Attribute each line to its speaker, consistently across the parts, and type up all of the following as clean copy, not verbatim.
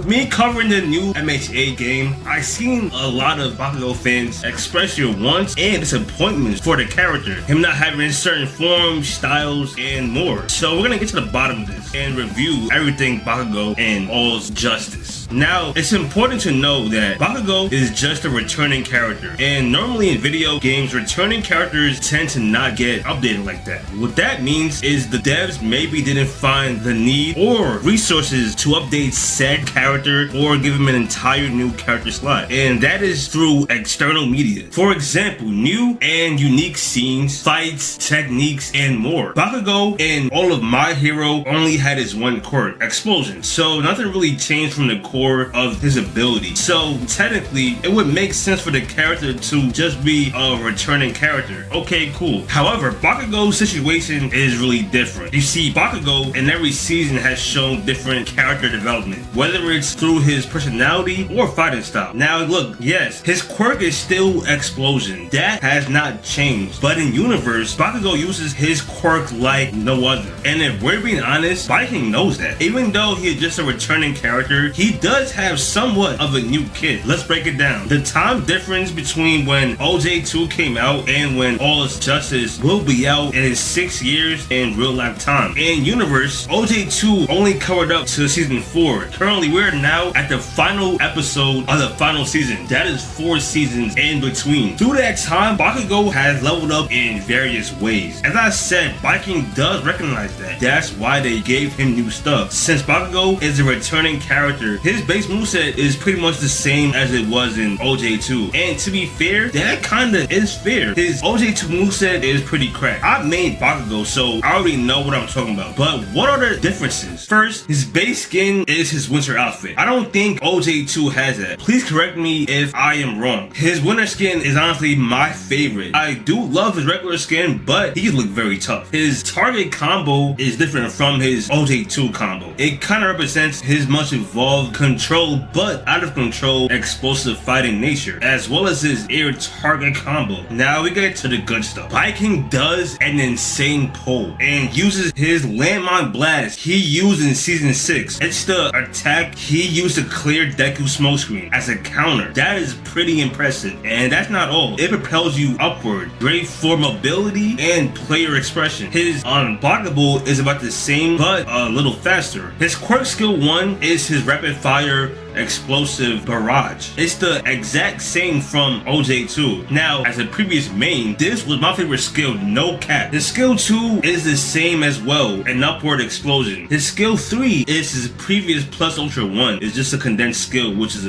Speaker 1: Me covering the new MHA game, I seen a lot of Bakugo fans express their wants and disappointments for the character, him not having certain forms, styles, and more. So we're gonna get to the bottom of this and review everything Bakugo and all's justice. Now, it's important to know that Bakugo is just a returning character, and normally in video games, returning characters tend to not get updated like that. What that means is the devs maybe didn't find the need or resources to update said character or give him an entire new character slot, and that is through external media. For example, new and unique scenes, fights, techniques, and more. Bakugo and all of My Hero only had his one quirk, explosion, so nothing really changed from the core of his ability. So technically, it would make sense for the character to just be a returning character. Okay, cool. However, Bakugo's situation is really different. You see, Bakugo in every season has shown different character development, whether it's through his personality or fighting style. Now look, yes, his quirk is still explosion. That has not changed. But in universe, Bakugo uses his quirk like no other. And if we're being honest, Viking knows that. Even though he is just a returning character, he does have somewhat of a new kit. Let's break it down. The time difference between when OJ2 came out and when All Is Justice will be out is 6 years in real life time. In universe, OJ2 only covered up to season 4. Currently, we're now at the final episode of the final season. That is 4 seasons in between. Through that time, Bakugo has leveled up in various ways. As I said, Viking does recognize that. That's why they gave him new stuff. Since Bakugo is a returning character, his base moveset is pretty much the same as it was in OJ2. And to be fair, that kinda is fair. His OJ2 moveset is pretty cracked. I made Bakugo, so I already know what I'm talking about. But what are the differences? First, his base skin is his winter outfit. I don't think OJ2 has that. Please correct me if I am wrong. His winter skin is honestly my favorite. I do love his regular skin, but he look very tough. His target combo is different from his OJ2 combo. It kind of represents his much evolved control, but out of control explosive fighting nature, as well as his air target combo. Now we get to the good stuff. Viking does an insane pull and uses his landmine blast he used in season 6. It's the attack he used to clear Deku smokescreen as a counter. That is pretty impressive, and that's not all. It propels you upward, great for mobility and player expression. His unblockable is about the same, but a little faster. His quirk skill 1 is his rapid fire explosive barrage. It's the exact same from OJ2. Now, as a previous main, this was my favorite skill, no cap. His skill 2 is the same as well, an upward explosion. His skill 3 is his previous plus ultra 1. It's just a condensed skill, which is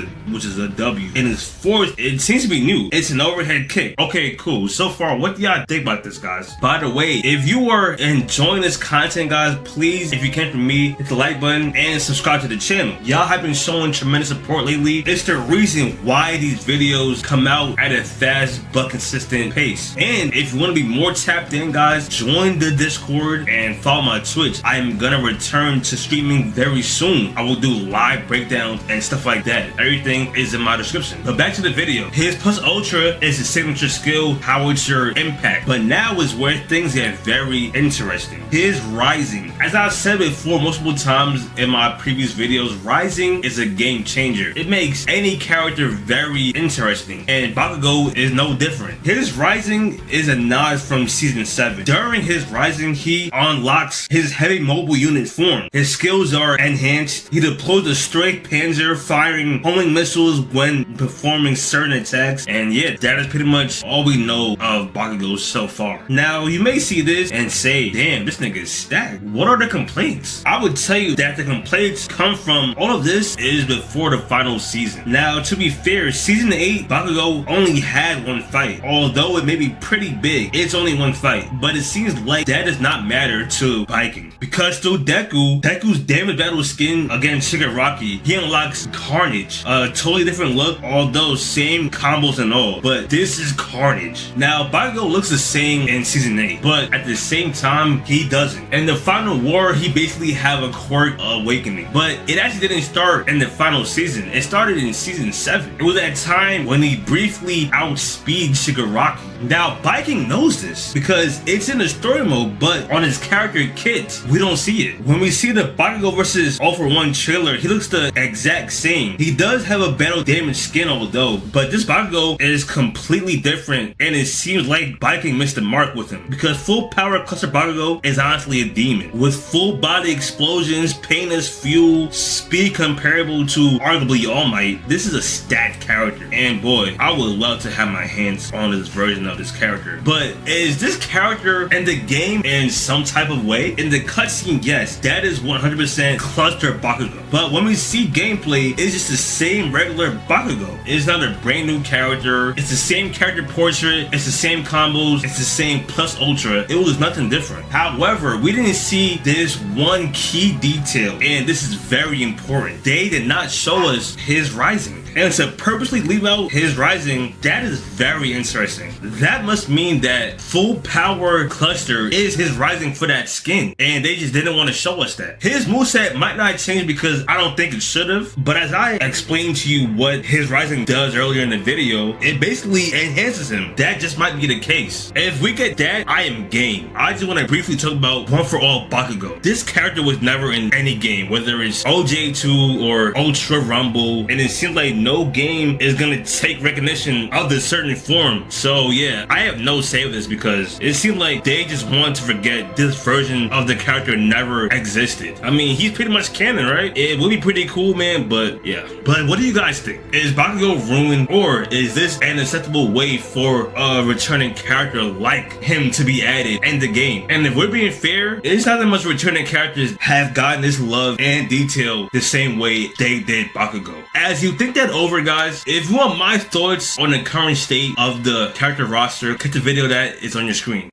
Speaker 1: a W. And his 4th, it seems to be new. It's an overhead kick. Okay, cool. So far, what do y'all think about this, guys? By the way, if you are enjoying this content, guys, please, if you can from me, hit the like button and subscribe to the channel. Y'all have been showing tremendous support lately. It's the reason why these videos come out at a fast but consistent pace. And if you want to be more tapped in, guys, join the Discord and follow my Twitch. I'm gonna return to streaming very soon. I will do live breakdowns and stuff like that. Everything is in my description. But back to the video. His plus ultra is his signature skill, how it's your impact. But now is where things get very interesting. His rising. As I've said before multiple times in my previous videos, rising is a game changer. It makes any character very interesting, and Bakugo is no different. His rising is a nod from season 7. During his rising, he unlocks his heavy mobile unit form. His skills are enhanced. He deploys a straight panzer, firing homing missiles when performing certain attacks, and yeah, that is pretty much all we know of Bakugo so far. Now, you may see this and say, damn, this nigga is stacked. What are the complaints? I would tell you that the complaints come from all of this is before the final season. Now, to be fair, season 8, Bakugo only had one fight. Although it may be pretty big, it's only one fight. But it seems like that does not matter to Viking. Because through Deku's damage battle skin against Shigaraki, he unlocks Carnage. A totally different look, although same combos and all. But this is Carnage. Now, Bakugo looks the same in season 8, but at the same time, he doesn't. In the final war, he basically have a quirk awakening. But it actually didn't start in the final final season. It started in season 7. It was that time when he briefly outspeed Shigaraki. Now, Viking knows this because it's in the story mode, but on his character kit, we don't see it. When we see the Bakugo versus All For One trailer, he looks the exact same. He does have a battle damage skin although, but this Bakugo is completely different, and it seems like Viking missed the mark with him because full power cluster Bakugo is honestly a demon. With full body explosions, pain as fuel, speed comparable to arguably All Might, this is a stat character, and boy, I would love to have my hands on this version of this character. But is this character in the game in some type of way? In the cutscene, yes, that is 100% cluster Bakugo. But when we see gameplay, it's just the same regular Bakugo. It's not a brand new character. It's the same character portrait. It's the same combos. It's the same plus ultra. It was nothing different. However, we didn't see this one key detail, and this is very important. They did not show us his rising. And to purposely leave out his rising, that is very interesting. That must mean that full power cluster is his rising for that skin, and they just didn't want to show us that. His moveset might not change because I don't think it should have, but as I explained to you what his rising does earlier in the video, it basically enhances him. That just might be the case. If we get that, I am game. I just want to briefly talk about One For All Bakugo. This character was never in any game, whether it's OJ2 or Ultra Rumble, and it seems like no game is gonna take recognition of this certain form. So yeah, I have no say with this because it seemed like they just want to forget this version of the character never existed. I mean, he's pretty much canon, right? It would be pretty cool, man, but yeah. But what do you guys think? Is Bakugo ruined, or is this an acceptable way for a returning character like him to be added in the game? And if we're being fair, it's not that much returning characters have gotten this love and detail the same way they did Bakugo. As you think that over, guys, if you want my thoughts on the current state of the character roster, click the video that is on your screen.